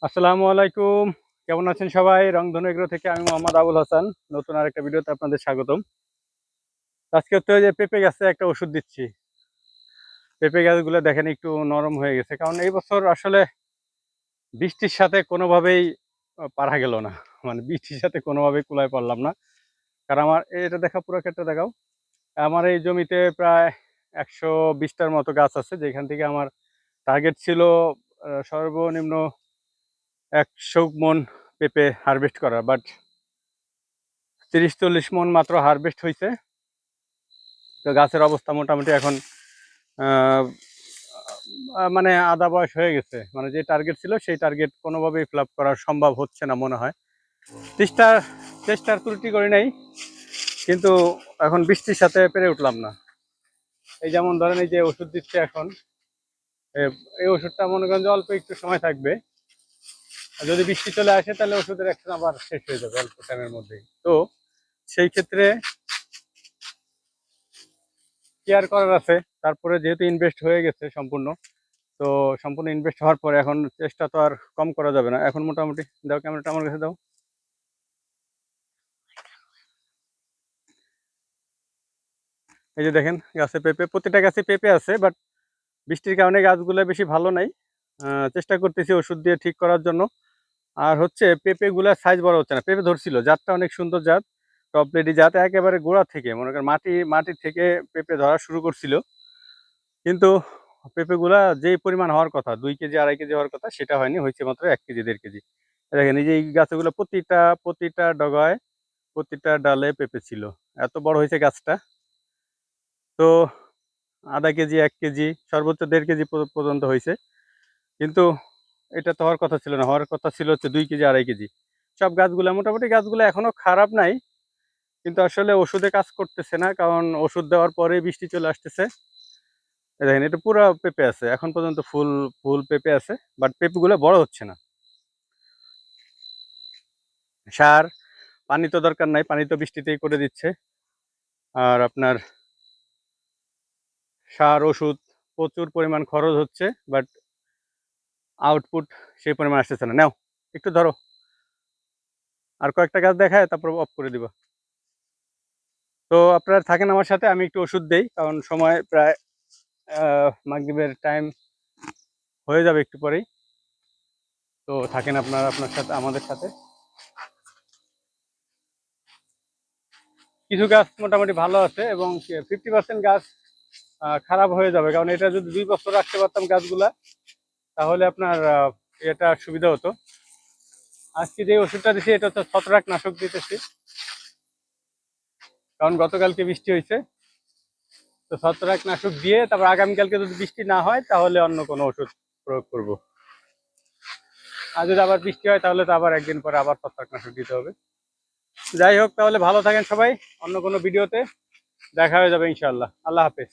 আসসালামু আলাইকুম, কেমন আছেন সবাই? রংধনু এগ্রো থেকে আমি মোহাম্মদ আবুল হাসান। নতুন আরেকটা ভিডিওতে আপনাদের স্বাগতম। আজকে হচ্ছে যে পেঁপে গাছে একটা ওষুধ দিচ্ছি। পেঁপে গাছগুলো দেখেন একটু নরম হয়ে গেছে, কারণ এই বছর আসলে বৃষ্টির সাথে কোনোভাবেই পারা গেল না। মানে বৃষ্টির সাথে কোনোভাবেই কুলায় পারলাম না। কারণ আমার এটা দেখা, পুরো ক্ষেতটা দেখাও। আমার এই জমিতে প্রায় 120টার মতো গাছ আছে, যেখান থেকে আমার টার্গেট ছিল সর্বনিম্ন 100 মন পেঁপে হারভেস্ট করা, বাট 30-40 মন মাত্র হারভেস্ট হয়েছে। তো গাছের অবস্থা মোটামুটি এখন মানে আধা বয়স হয়ে গেছে। মানে যে টার্গেট ছিল সেই টার্গেট কোনোভাবেই ফিল আপ করা সম্ভব হচ্ছে না মনে হয়। চেষ্টার ত্রুটি করি নাই, কিন্তু এখন বৃষ্টির সাথে পেরে উঠলাম না। এই যেমন ধরেন, এই যে ওষুধ দিচ্ছে এখন, এই ওষুধটা মনে করেন যে অল্প একটু সময় থাকবে। যদি বৃষ্টি চলে আসে তাহলে ওষুধের অ্যাকশন আবার শেষ হয়ে যাবে অল্প টাইমের মধ্যেই। তো সেই ক্ষেত্রে কেয়ার করার আছে। তারপরে যেহেতু ইনভেস্ট হয়ে গেছে সম্পূর্ণ, তো সম্পূর্ণ ইনভেস্ট হওয়ার পরে এখন চেষ্টা তো আর কম করা যাবে না। এখন মোটামুটি দাও, ক্যামেরাটা আমার কাছে দাও। এই যে দেখেন গাছে পেঁপে, প্রতিটা গাছে পেঁপে আছে, বাট বৃষ্টির কারণে গাছগুলো বেশি ভালো নাই। চেষ্টা করতেছি ওষুধ দিয়ে ঠিক করার জন্য। আর হচ্ছে পেঁপেগুলো সাইজ বড় হচ্ছে না। পেঁপে ধরছিল, জাতটা অনেক সুন্দর জাত, টপ রেডি জাত, একেবারে গোড়া থেকে মনে করেন মাটি থেকে পেঁপে ধরা শুরু করছিল। কিন্তু পেঁপেগুলা যেই পরিমাণ হওয়ার কথা, 2 কেজি 2.5 কেজি হওয়ার কথা, সেটা হয়নি, হয়েছে মাত্র 1 কেজি 1.5 কেজি। দেখেন এই যে এই গাছগুলো, প্রতিটা ডগায়, প্রতিটা ডালে পেঁপে ছিল। এত বড় হয়েছে গাছটা। তো আধা কেজি 1 কেজি সর্বোচ্চ 1.5 কেজি পর্যন্ত হয়েছে। কিন্তু এটা তো হওয়ার কথা ছিল না, হওয়ার কথা ছিল হচ্ছে 2 কেজি 2.5 কেজি। সব গাছগুলো মোটামুটি, গাছগুলো এখনো খারাপ নাই, কিন্তু আসলে ওষুধে কাজ করতেছে না, কারণ ওষুধ দেওয়ার পরে বৃষ্টি চলে আসতেছে। দেখেন এটা পুরো পেঁপে আছে এখন পর্যন্ত, ফুল ফুল পেঁপে আছে, বাট পেঁপেগুলো বড় হচ্ছে না। সার পানি তো দরকার নাই, পানি তো বৃষ্টিতেই করে দিচ্ছে। আর আপনার সার ওষুধ প্রচুর পরিমাণ খরচ হচ্ছে, বাট আউটপুট সেই পরিমাণ আসতেছে না। নাও একটু ধরো, আর কয়েকটা গাছ দেখায় তারপর অফ করে দিবা। তো আপনারা থাকেন আমার সাথে, আমি একটু ওষুধ দেই, কারণ সময় প্রায় মাগরিবের টাইম হয়ে যাবে একটু পরেই। তো থাকেন আপনারা আপনার সাথে, আমাদের সাথে। কিছু গাছ মোটামুটি ভালো আছে, এবং 50% গাছ খারাপ হয়ে যাবে, কারণ এটা যদি 2 বছর রাখতে পারতাম গাছগুলা, তাহলে আপনার এটা সুবিধা হতো। আজকে যে ওষুধটা দিচ্ছি এটা হচ্ছে ছত্রাকনাশক দিতেছি, কারণ গতকালকে বৃষ্টি হয়েছে। তো ছত্রাকনাশক দিয়ে তারপর আগামীকালকে যদি বৃষ্টি না হয় তাহলে অন্য কোনো ওষুধ প্রয়োগ করব। আর যদি আবার বৃষ্টি হয় তাহলে তো আবার একদিন পরে আবার ছত্রাকনাশক দিতে হবে। যাই হোক, তাহলে ভালো থাকেন সবাই। অন্য কোনো ভিডিওতে দেখা হয়ে যাবে ইনশাআল্লাহ। আল্লাহ হাফেজ।